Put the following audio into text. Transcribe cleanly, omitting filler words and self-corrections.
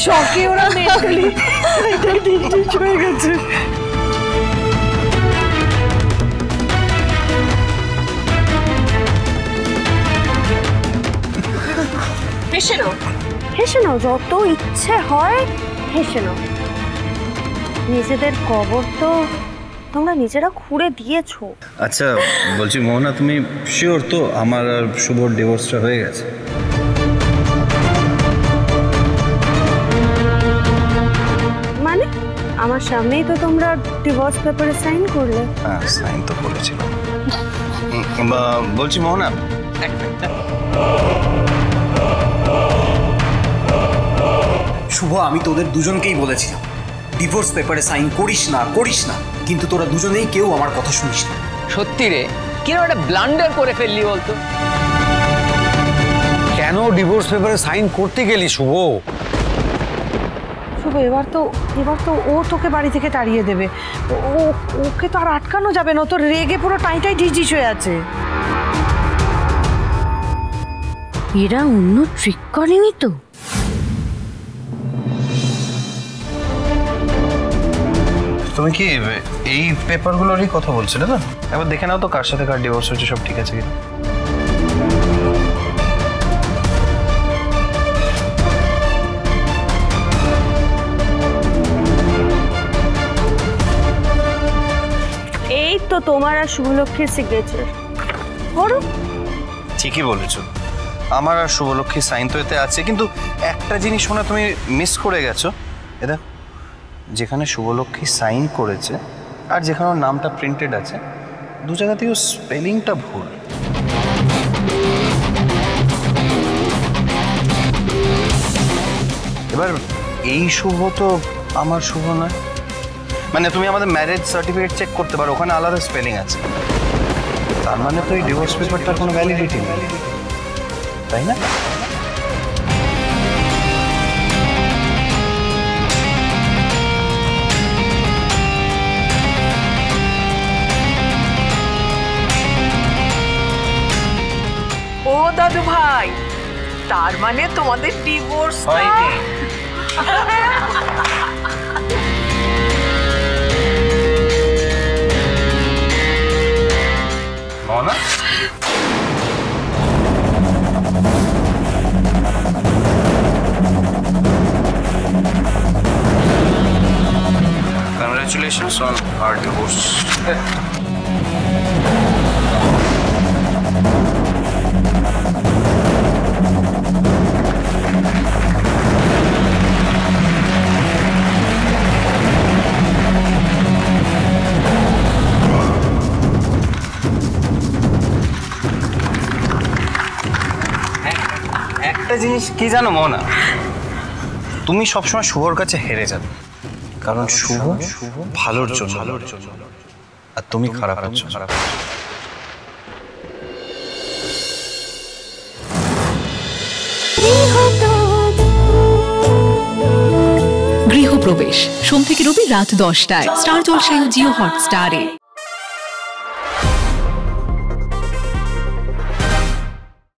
শকে ওরা mentally district হয়ে গেছে। হেসে নাও যত ইচ্ছে হয় হেসে নাও। নিজেদের কবর তো তোমরা নিজেরা খুঁড়ে দিয়েছো। আচ্ছা বলছি মোহনা, তুমি শিওর তো আমার আর শুভর ডিভোর্সটা হয়ে গেছে? মানে আমার সামনেই তো তোমরা ডিভোর্স পেপারে সাইন করলে। হ্যাঁ সাইন তো করেছিলাম। বলছি মোহনা, এক মিনিট। শুভ, আমি তোদের দুজনকেই বলেছিলাম ডিভোর্স পেপারে সাইন করিস না করিস না, কিন্তু তোরা দুজনেই কেউ আমার কথা শুনিস না। সত্যি রে, কিরকম একটা ব্লান্ডার করে ফেললি বলতো? কেন ডিভোর্স পেপারে সাইন করতে গেলি শুভ? শুভ এবার তো ও তোকে বাড়ি থেকে তাড়িয়ে দেবে। ওকে তো আর আটকানো যাবে না, তো রেগে পুরো টাইটাই ঢিস হয়ে আছে। এরা অন্য ট্রিক করেনি তো? তুমি কি এই পেপারগুলোরই কথা বলছিলে না? একবার দেখে নাও তো কার সাথে কার ডিভোর্স হয়েছে, সব ঠিক আছে কি। এই তো তোমার আর শুভলক্ষ্মীর সিগনেচার। পড়ো। ঠিকই বলেছো, আমার আর শুভলক্ষ্মীর সাইন তো এতে আছে, কিন্তু একটা জিনিস শোনা তুমি মিস করে গেছো। এ দেখো, যেখানে শুভলক্ষ্মী সাইন করেছে আর যেখানে ওর নামটা প্রিন্টেড আছে, দু জায়গা থেকে স্পেলিংটা ভুল। এবার এই শুভ তো আমার শুভ নয়। মানে তুমি আমাদের ম্যারেজ সার্টিফিকেট চেক করতে পারো, ওখানে আলাদা স্পেলিং আছে। তার মানে তো এই ডিভোর্স পেপারটার কোনো ভ্যালিডিটি নেই, তাই না? ও দাদু ভাই, তার মানে তোমাদের ডিভোর্স হয়নি? মোহনা, congratulations on our divorce. একটা জিনিস কি জানো মোহনা, তুমি সবসময় শুভর কাছে হেরে যাবে, কারণ শুভ ভালোর জন্য আর তুমি খারাপের জন্য। গৃহপ্রবেশ সোম থেকে রবি রাত 10টায় স্টার জলসায় ও জিও হটস্টারে।